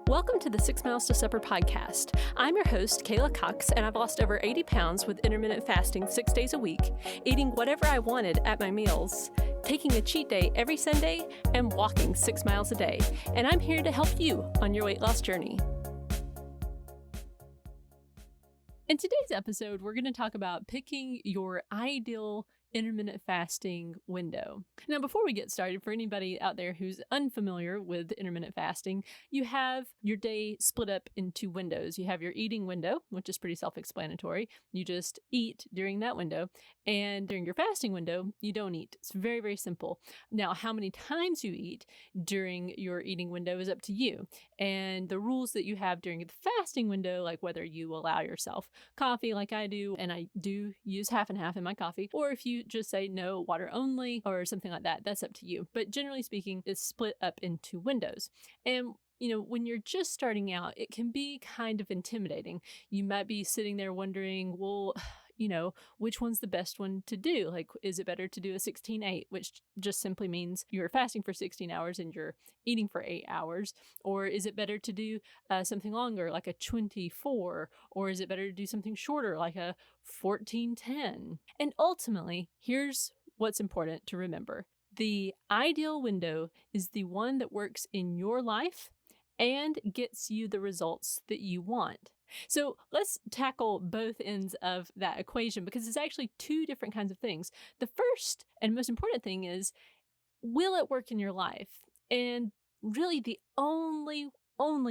Welcome to the 6 Miles to Supper podcast. I'm your host, Kayla Cox, and I've lost over 80 pounds with intermittent fasting 6 days a week, eating whatever I wanted at my meals, taking a cheat day every Sunday, and walking 6 miles a day. And I'm here to help you on your weight loss journey. In today's episode, we're going to talk about picking your ideal intermittent fasting window. Now, before we get started, for anybody out there who's unfamiliar with intermittent fasting, you have your day split up into windows. You have your eating window, which is pretty self-explanatory. You just eat during that window. And during your fasting window, you don't eat. It's very, very simple. Now, how many times you eat during your eating window is up to you. And the rules that you have during the fasting window, like whether you allow yourself coffee like I do, and I do use half and half in my coffee, or if you just say no, water only, or something like that, that's up to you. But generally speaking, it's split up into windows. And when you're just starting out, it can be kind of intimidating. You might be sitting there wondering, well, which one's the best one to do? Like, is it better to do a 16-8, which just simply means you're fasting for 16 hours and you're eating for 8 hours? Or is it better to do something longer, like a 24? Or is it better to do something shorter, like a 14-10? And ultimately, here's what's important to remember. The ideal window is the one that works in your life and gets you the results that you want. So let's tackle both ends of that equation, because it's actually two different kinds of things. The first and most important thing is, will it work in your life? And really the only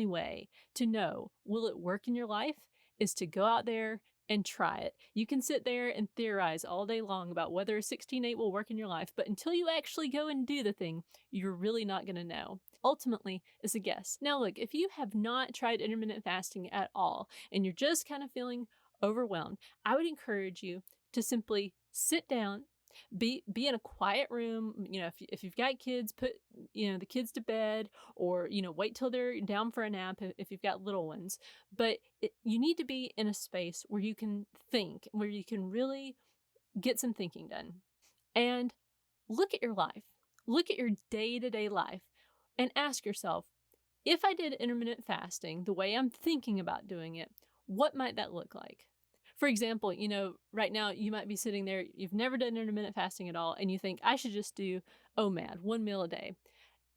way to know will it work in your life is to go out there and try it. You can sit there and theorize all day long about whether a 16-8 will work in your life, but until you actually go and do the thing, you're really not going to know. Ultimately, it's a guess. Now look, if you have not tried intermittent fasting at all, and you're just kind of feeling overwhelmed, I would encourage you to simply sit down, be in a quiet room. If you've got kids, put the kids to bed, or wait till they're down for a nap if you've got little ones. But you need to be in a space where you can think, where you can really get some thinking done, and look at your life, look at your day-to-day life, and ask yourself, if I did intermittent fasting the way I'm thinking about doing it, what might that look like? For example, right now you might be sitting there, you've never done intermittent fasting at all, and you think, I should just do OMAD, 1 meal a day.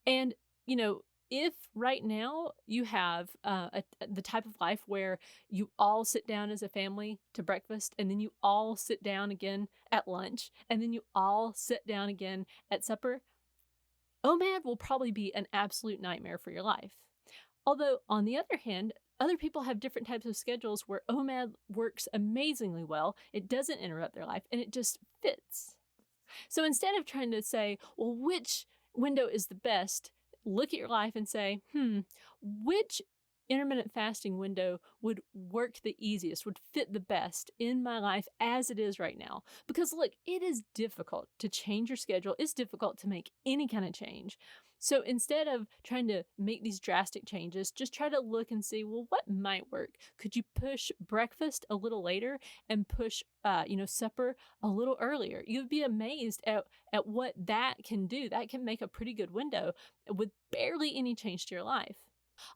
And, if right now you have the type of life where you all sit down as a family to breakfast, and then you all sit down again at lunch, and then you all sit down again at supper, OMAD will probably be an absolute nightmare for your life. Although, on the other hand, other people have different types of schedules where OMAD works amazingly well. It doesn't interrupt their life, and it just fits. So instead of trying to say, well, which window is the best, look at your life and say, which intermittent fasting window would work the easiest, would fit the best in my life as it is right now? Because look, it is difficult to change your schedule. It's difficult to make any kind of change. So instead of trying to make these drastic changes, just try to look and see, well, what might work? Could you push breakfast a little later and push, supper a little earlier? You'd be amazed at what that can do. That can make a pretty good window with barely any change to your life.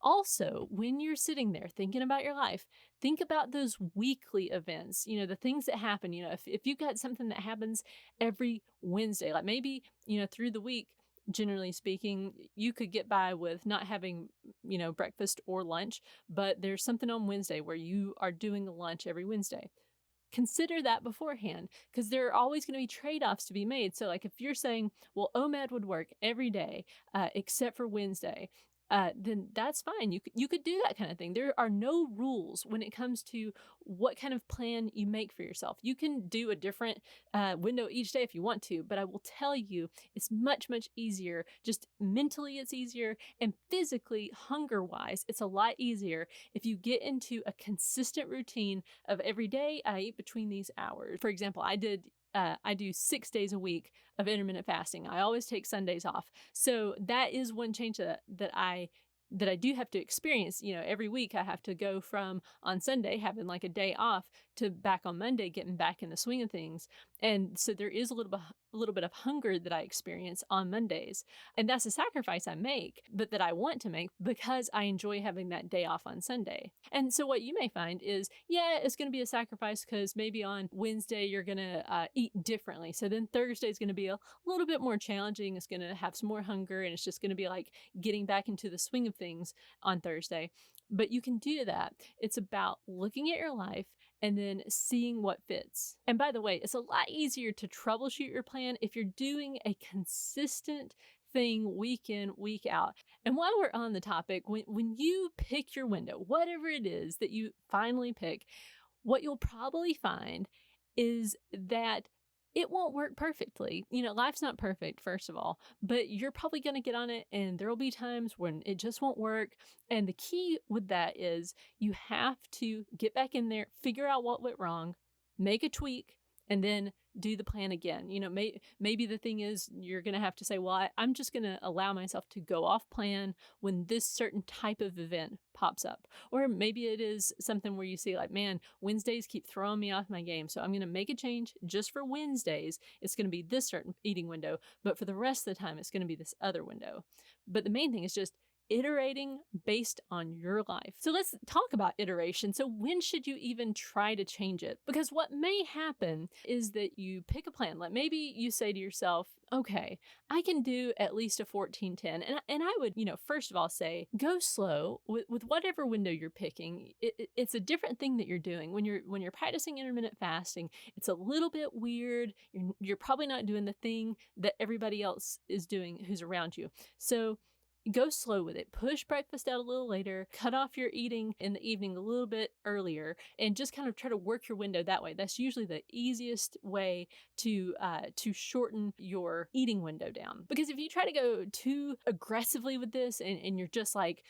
Also, when you're sitting there thinking about your life, think about those weekly events, the things that happen. If you've got something that happens every Wednesday, like maybe, through the week, generally speaking, you could get by with not having, breakfast or lunch, but there's something on Wednesday where you are doing a lunch every Wednesday. Consider that beforehand, because there are always going to be trade-offs to be made. So like if you're saying, well, OMAD would work every day except for Wednesday, then that's fine. You could do that kind of thing. There are no rules when it comes to what kind of plan you make for yourself. You can do a different window each day if you want to, but I will tell you it's much, much easier. Just mentally it's easier, and physically, hunger-wise, it's a lot easier if you get into a consistent routine of every day I eat between these hours. For example, I do 6 days a week of intermittent fasting. I always take Sundays off. So that is one change that I that I do have to experience. Every week I have to go from on Sunday having like a day off to back on Monday, getting back in the swing of things. And so there is a little bit of hunger that I experience on Mondays. And that's a sacrifice I make, but that I want to make because I enjoy having that day off on Sunday. And so what you may find is, yeah, it's going to be a sacrifice because maybe on Wednesday you're going to eat differently. So then Thursday is going to be a little bit more challenging. It's going to have some more hunger, and it's just going to be like getting back into the swing of things on Thursday. But you can do that. It's about looking at your life and then seeing what fits. And by the way, it's a lot easier to troubleshoot your plan if you're doing a consistent thing week in, week out. And while we're on the topic, when you pick your window, whatever it is that you finally pick, what you'll probably find is that it won't work perfectly. Life's not perfect, first of all, but you're probably going to get on it and there'll be times when it just won't work. And the key with that is you have to get back in there, figure out what went wrong, make a tweak, and then do the plan again. Maybe the thing is you're going to have to say, well, I'm just going to allow myself to go off plan when this certain type of event pops up. Or maybe it is something where you see like, man, Wednesdays keep throwing me off my game. So I'm going to make a change just for Wednesdays. It's going to be this certain eating window, but for the rest of the time, it's going to be this other window. But the main thing is just iterating based on your life. So let's talk about iteration. So when should you even try to change it? Because what may happen is that you pick a plan. Like maybe you say to yourself, okay, I can do at least a 14-10. And I would, first of all say, go slow with whatever window you're picking. It's a different thing that you're doing. When you're practicing intermittent fasting, it's a little bit weird. You're probably not doing the thing that everybody else is doing who's around you. So go slow with it. Push breakfast out a little later, cut off your eating in the evening a little bit earlier, and just kind of try to work your window that way. That's usually the easiest way to shorten your eating window down. Because if you try to go too aggressively with this and you're just like,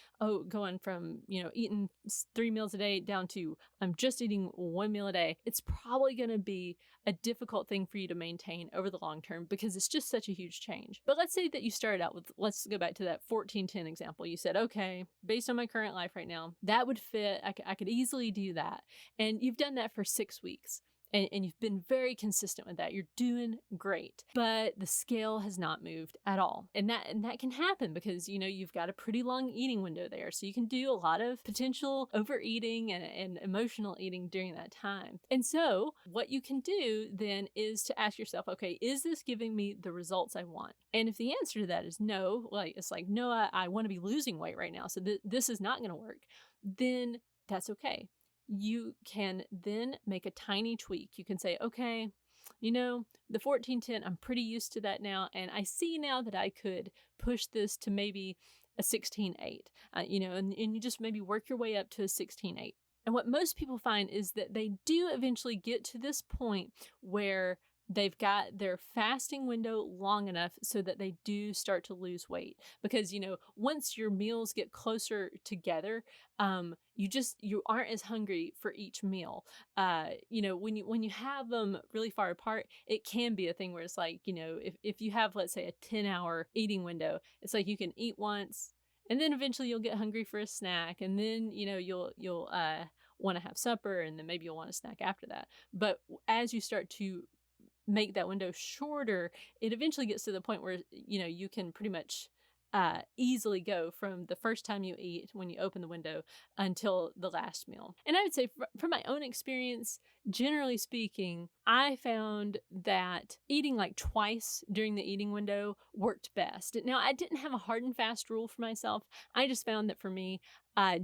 going from, eating 3 meals a day down to I'm just eating 1 meal a day, it's probably going to be a difficult thing for you to maintain over the long term because it's just such a huge change. But let's say that you started out with, let's go back to that 14-10 example. You said, okay, based on my current life right now, that would fit. I could easily do that. And you've done that for 6 weeks. And you've been very consistent with that. You're doing great, but the scale has not moved at all. And that can happen because, you've got a pretty long eating window there. So you can do a lot of potential overeating and emotional eating during that time. And so what you can do then is to ask yourself, okay, is this giving me the results I want? And if the answer to that is no, no, I want to be losing weight right now, so this is not going to work, then that's okay. You can then make a tiny tweak. You can say, okay, the 14-10, I'm pretty used to that now. And I see now that I could push this to maybe a 16-8, and you just maybe work your way up to a 16-8. And what most people find is that they do eventually get to this point where they've got their fasting window long enough so that they do start to lose weight. Because, once your meals get closer together, you aren't as hungry for each meal. When you have them really far apart, it can be a thing where it's like, if you have, let's say, a 10-hour eating window, it's like you can eat once and then eventually you'll get hungry for a snack, and then, you'll want to have supper, and then maybe you'll want a snack after that. But as you start to make that window shorter, it eventually gets to the point where, you can pretty much easily go from the first time you eat when you open the window until the last meal. And I would say from my own experience, generally speaking, I found that eating like twice during the eating window worked best. Now, I didn't have a hard and fast rule for myself. I just found that for me,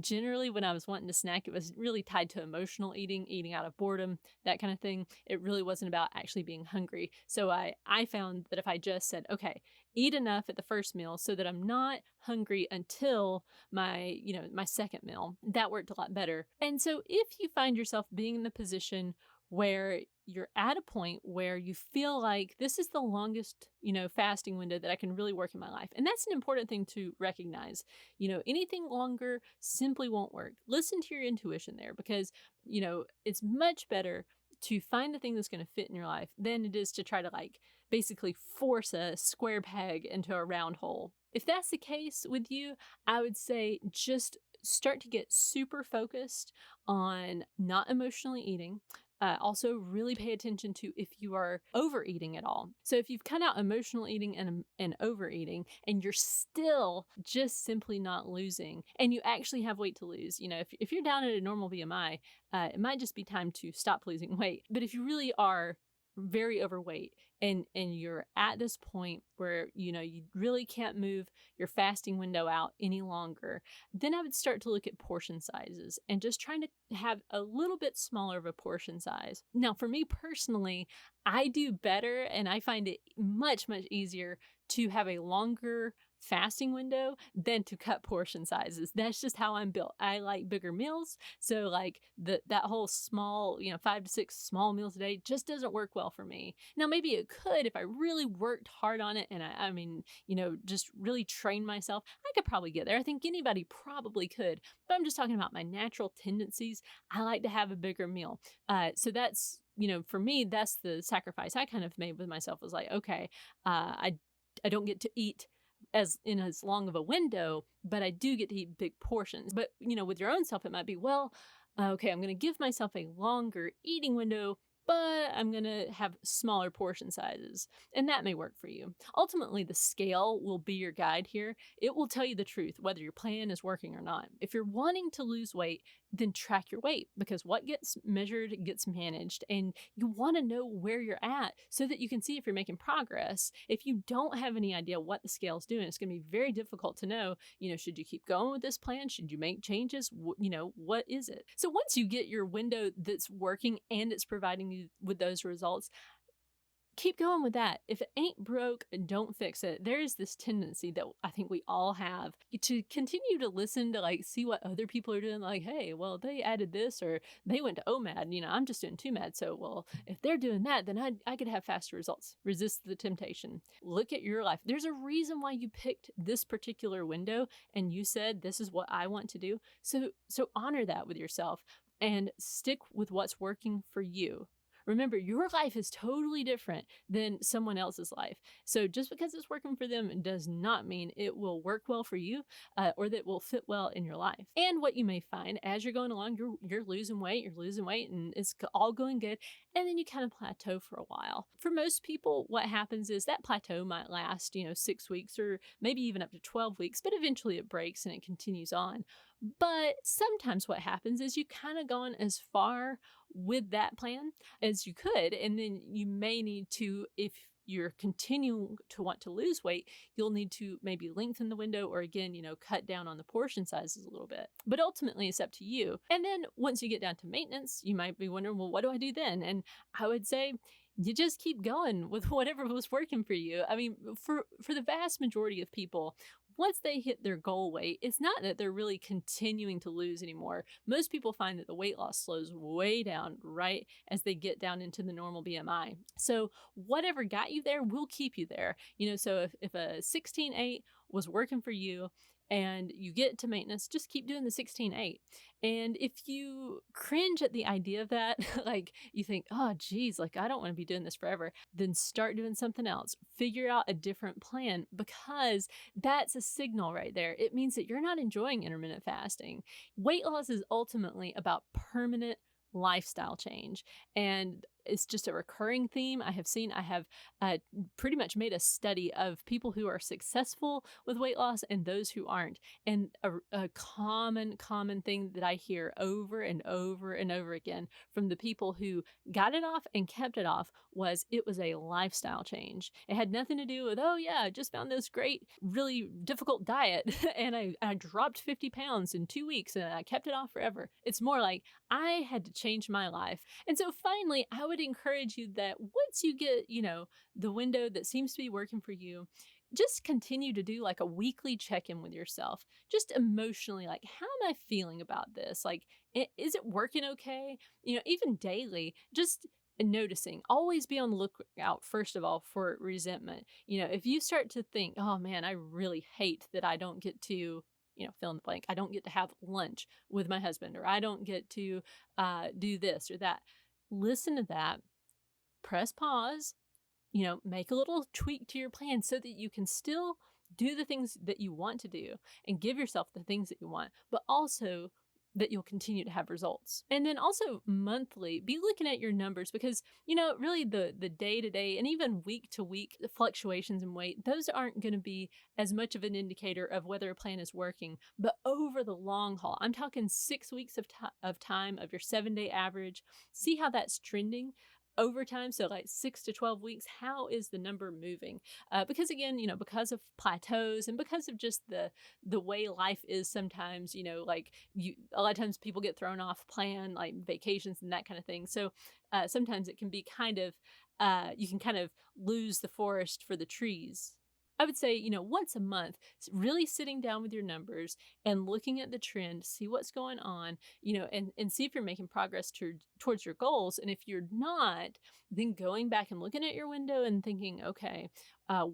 generally when I was wanting to snack, it was really tied to emotional eating out of boredom, that kind of thing. It really wasn't about actually being hungry. So I found that if I just said, okay, eat enough at the first meal so that I'm not hungry until my second meal, that worked a lot better. And so if you find yourself being in the position where you're at a point where you feel like this is the longest, fasting window that I can really work in my life. And that's an important thing to recognize. Anything longer simply won't work. Listen to your intuition there, because, it's much better to find the thing that's going to fit in your life than it is to try to like basically force a square peg into a round hole. If that's the case with you, I would say just start to get super focused on not emotionally eating. Also, really pay attention to if you are overeating at all. So, if you've cut out emotional eating and overeating, and you're still just simply not losing, and you actually have weight to lose, if you're down at a normal BMI, it might just be time to stop losing weight. But if you really are very overweight and you're at this point where you really can't move your fasting window out any longer, then I would start to look at portion sizes and just trying to have a little bit smaller of a portion size. Now, for me personally, I do better and I find it much easier to have a longer fasting window than to cut portion sizes. That's just how I'm built. I like bigger meals. So like that whole small, 5 to 6 small meals a day just doesn't work well for me. Now, maybe it could if I really worked hard on it and I mean, just really trained myself. I could probably get there. I think anybody probably could, but I'm just talking about my natural tendencies. I like to have a bigger meal. So that's, for me, that's the sacrifice I kind of made with myself, was like, okay, I don't get to eat as long of a window, but I do get to eat big portions. But, with your own self, it might be, well, okay, I'm going to give myself a longer eating window, but I'm going to have smaller portion sizes. And that may work for you. Ultimately, the scale will be your guide here. It will tell you the truth, whether your plan is working or not. If you're wanting to lose weight, then track your weight, because what gets measured gets managed, and you want to know where you're at so that you can see if you're making progress. If you don't have any idea what the scale's doing, it's going to be very difficult to know, should you keep going with this plan? Should you make changes? What is it? So once you get your window that's working and it's providing you with those results, keep going with that. If it ain't broke, don't fix it. There is this tendency that I think we all have to continue to listen to see what other people are doing. Like, hey, well, they added this or they went to OMAD. I'm just doing 2MAD. So, well, if they're doing that, then I could have faster results. Resist the temptation. Look at your life. There's a reason why you picked this particular window and you said, this is what I want to do. So honor that with yourself and stick with what's working for you. Remember, your life is totally different than someone else's life. So just because it's working for them does not mean it will work well for you or that it will fit well in your life. And what you may find as you're going along, you're losing weight, and it's all going good. And then you kind of plateau for a while. For most people, what happens is that plateau might last, 6 weeks or maybe even up to 12 weeks, but eventually it breaks and it continues on. But sometimes what happens is you kind of gone as far with that plan as you could, and then you may need to, if you're continuing to want to lose weight, you'll need to maybe lengthen the window or again, cut down on the portion sizes a little bit. But ultimately it's up to you. And then once you get down to maintenance, you might be wondering, well, what do I do then? And I would say you just keep going with whatever was working for you. I mean, for the vast majority of people, once they hit their goal weight, it's not that they're really continuing to lose anymore. Most people find that the weight loss slows way down right as they get down into the normal BMI. So whatever got you there will keep you there. So if a 16.8 was working for you and you get to maintenance, just keep doing the 16.8. And if you cringe at the idea of that, like you think, oh, geez, I don't want to be doing this forever, then start doing something else. Figure out a different plan, because that's a signal right there. It means that you're not enjoying intermittent fasting. Weight loss is ultimately about permanent lifestyle change. And it's just a recurring theme I have pretty much made a study of people who are successful with weight loss and those who aren't. And a common thing that I hear over and over and over again from the people who got it off and kept it off was it was a lifestyle change. It had nothing to do with, oh yeah, I just found this great, really difficult diet and I dropped 50 pounds in 2 weeks and I kept it off forever. It's more like I had to change my life. And so finally, I would encourage you that once you get, the window that seems to be working for you, just continue to do a weekly check-in with yourself, just emotionally, how am I feeling about this? Is it working okay? Even daily, just noticing. Always be on the lookout, first of all, for resentment. If you start to think, oh man, I really hate that I don't get to fill in the blank. I don't get to have lunch with my husband, or I don't get to do this or that. listen to that, press pause, make a little tweak to your plan so that you can still do the things that you want to do and give yourself the things that you want, but also that you'll continue to have results. And then also monthly, be looking at your numbers because, really the day to day and even week to week fluctuations in weight, those aren't going to be as much of an indicator of whether a plan is working. But over the long haul, I'm talking 6 weeks of time of your 7-day average, see how that's trending over time. So like 6 to 12 weeks, how is the number moving? Because again, because of plateaus and because of just the way life is sometimes, a lot of times people get thrown off plan, like vacations and that kind of thing. So sometimes it can be kind of, you can kind of lose the forest for the trees. I would say, once a month, really sitting down with your numbers and looking at the trend, see what's going on, and see if you're making progress towards your goals. And if you're not, then going back and looking at your window and thinking, okay,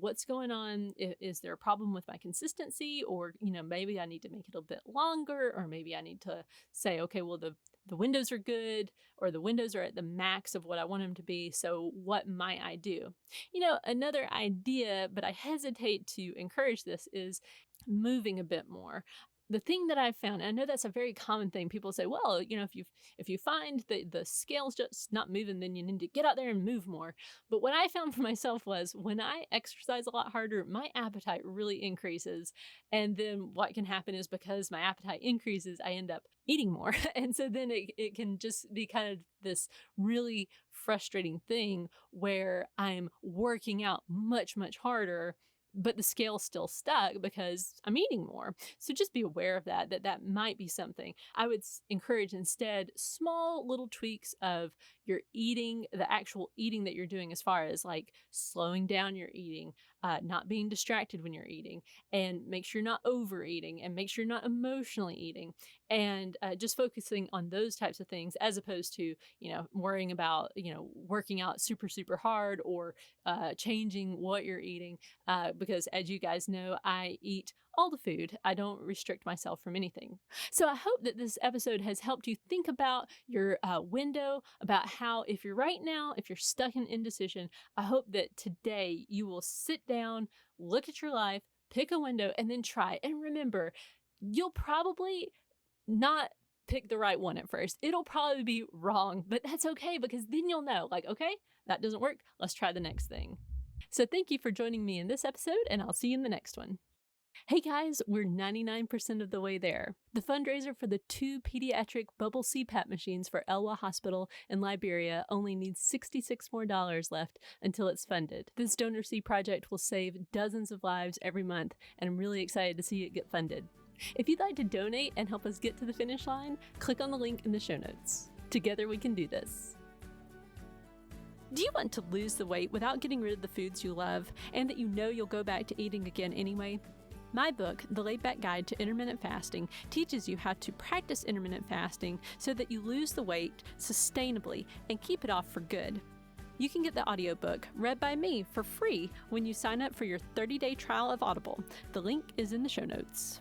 what's going on? Is there a problem with my consistency? Or, maybe I need to make it a bit longer, or maybe I need to say, okay, well, the windows are good, or the windows are at the max of what I want them to be. So what might I do? Another idea, but I hesitate to encourage this, is moving a bit more. The thing that I've found, and I know that's a very common thing, people say, well, if you find that the scale's just not moving, then you need to get out there and move more. But what I found for myself was when I exercise a lot harder, my appetite really increases. And then what can happen is because my appetite increases, I end up eating more. And so then it can just be kind of this really frustrating thing where I'm working out much, much harder, but the scale's still stuck because I'm eating more. So just be aware of that might be something. I would encourage instead small little tweaks of your eating, the actual eating that you're doing, as far as like slowing down your eating, not being distracted when you're eating, and make sure you're not overeating, and make sure you're not emotionally eating, and just focusing on those types of things as opposed to, worrying about, working out super, super hard or changing what you're eating. Because as you guys know, I eat all the food. I don't restrict myself from anything. So I hope that this episode has helped you think about your window, about how if you're stuck in indecision, I hope that today you will sit down, look at your life, pick a window, and then try. And remember, you'll probably not pick the right one at first. It'll probably be wrong, but that's okay, because then you'll know, like, okay, that doesn't work. Let's try the next thing. So thank you for joining me in this episode, and I'll see you in the next one. Hey guys, we're 99% of the way there. The fundraiser for the 2 pediatric bubble CPAP machines for Elwa Hospital in Liberia only needs $66 more left until it's funded. This DonorSee project will save dozens of lives every month, and I'm really excited to see it get funded. If you'd like to donate and help us get to the finish line, click on the link in the show notes. Together we can do this. Do you want to lose the weight without getting rid of the foods you love, and that you'll go back to eating again anyway? My book, The Laid Back Guide to Intermittent Fasting, teaches you how to practice intermittent fasting so that you lose the weight sustainably and keep it off for good. You can get the audiobook read by me for free when you sign up for your 30-day trial of Audible. The link is in the show notes.